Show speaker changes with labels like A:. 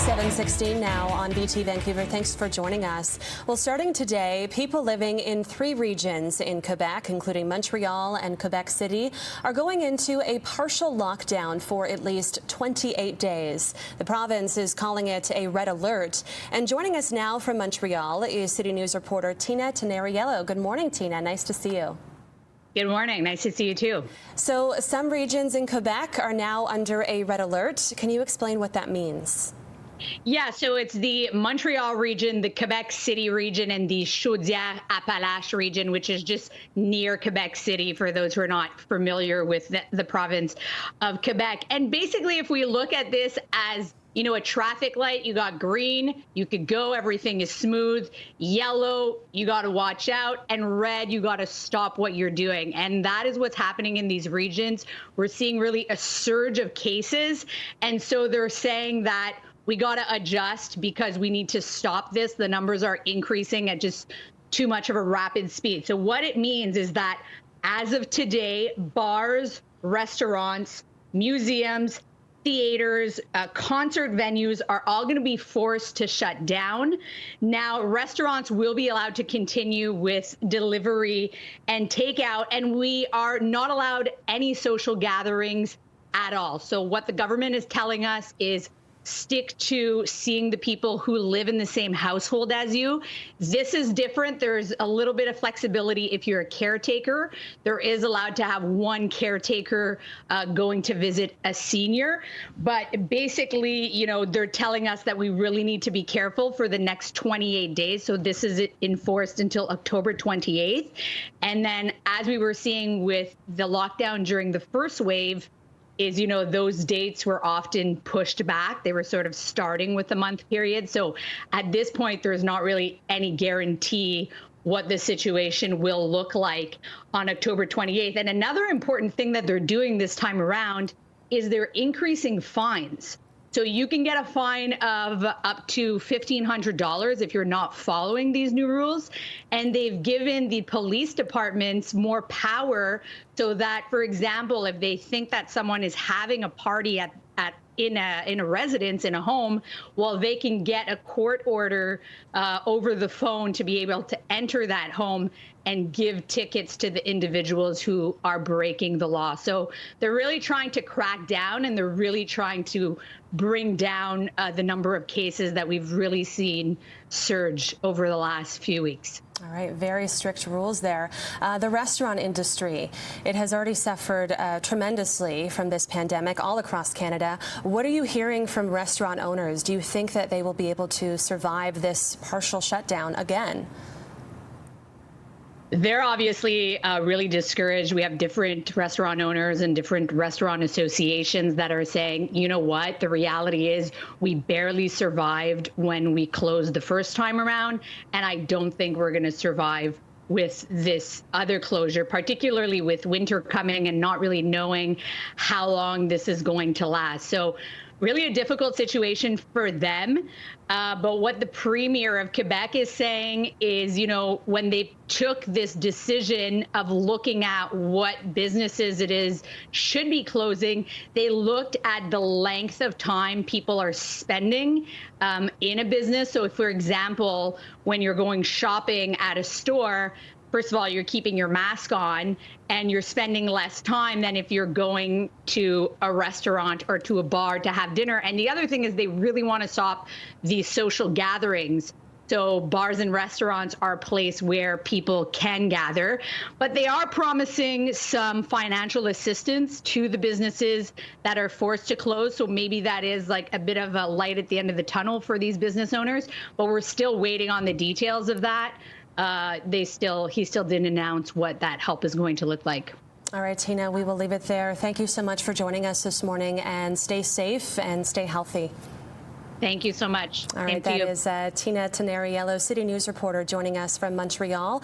A: 7:16 now on BT Vancouver. Thanks for joining us. Well, starting today, people living in 3 regions in Quebec, including Montreal and Quebec City, are going into a partial lockdown for at least 28 days. The province is calling it a red alert. And joining us now from Montreal is City News reporter Tina Tenneriello. Good morning, Tina. Nice to see you.
B: Good morning. Nice to see you too.
A: So some regions in Quebec are now under a red alert. Can you explain what that means?
B: Yeah, so it's the Montreal region, the Quebec City region, and the Chaudière-Appalaches region, which is just near Quebec City, for those who are not familiar with the province of Quebec. And basically, if we look at this as a traffic light, you got green, you could go, everything is smooth. Yellow, you got to watch out. And red, you got to stop what you're doing. And that is what's happening in these regions. We're seeing really a surge of cases. And so they're saying that we got to adjust because we need to stop this. The numbers are increasing at just too much of a rapid speed. So what it means is that as of today, bars, restaurants, museums, theaters, concert venues are all going to be forced to shut down. Now, restaurants will be allowed to continue with delivery and takeout, and we are not allowed any social gatherings at all. So what the government is telling us is stick to seeing the people who live in the same household as you. This is different. There's a little bit of flexibility if you're a caretaker. There is allowed to have one caretaker going to visit a senior. But basically, they're telling us that we really need to be careful for the next 28 days. So this is enforced until October 28th. And then as we were seeing with the lockdown during the first wave, is, those dates were often pushed back. They were sort of starting with the month period. So at this point, there's not really any guarantee what the situation will look like on October 28th. And another important thing that they're doing this time around is they're increasing fines. So you can get a fine of up to $1,500 if you're not following these new rules. And they've given the police departments more power so that, for example, if they think that someone is having a party in a residence, in a home, well, they can get a court order over the phone to be able to enter that home and give tickets to the individuals who are breaking the law. So they're really trying to crack down, and they're really trying to bring down the number of cases that we've really seen surge over the last few weeks.
A: All right, very strict rules there. The restaurant industry, it has already suffered tremendously from this pandemic all across Canada. What are you hearing from restaurant owners? Do you think that they will be able to survive this partial shutdown again?
B: They're obviously really discouraged. We have different restaurant owners and different restaurant associations that are saying, you know what, the reality is we barely survived when we closed the first time around, and I don't think we're going to survive with this other closure, particularly with winter coming and not really knowing how long this is going to last. So really a difficult situation for them. But what the Premier of Quebec is saying is, when they took this decision of looking at what businesses it is should be closing, they looked at the length of time people are spending in a business. So if, for example, when you're going shopping at a store, first of all, you're keeping your mask on and you're spending less time than if you're going to a restaurant or to a bar to have dinner. And the other thing is they really want to stop these social gatherings. So bars and restaurants are a place where people can gather, but they are promising some financial assistance to the businesses that are forced to close. So maybe that is like a bit of a light at the end of the tunnel for these business owners, but we're still waiting on the details of that. He still didn't announce what that help is going to look like.
A: All right, Tina, we will leave it there. Thank you so much for joining us this morning, and stay safe and stay healthy.
B: Thank you so much.
A: All right, that is Tina Tenneriello, City News reporter, joining us from Montreal.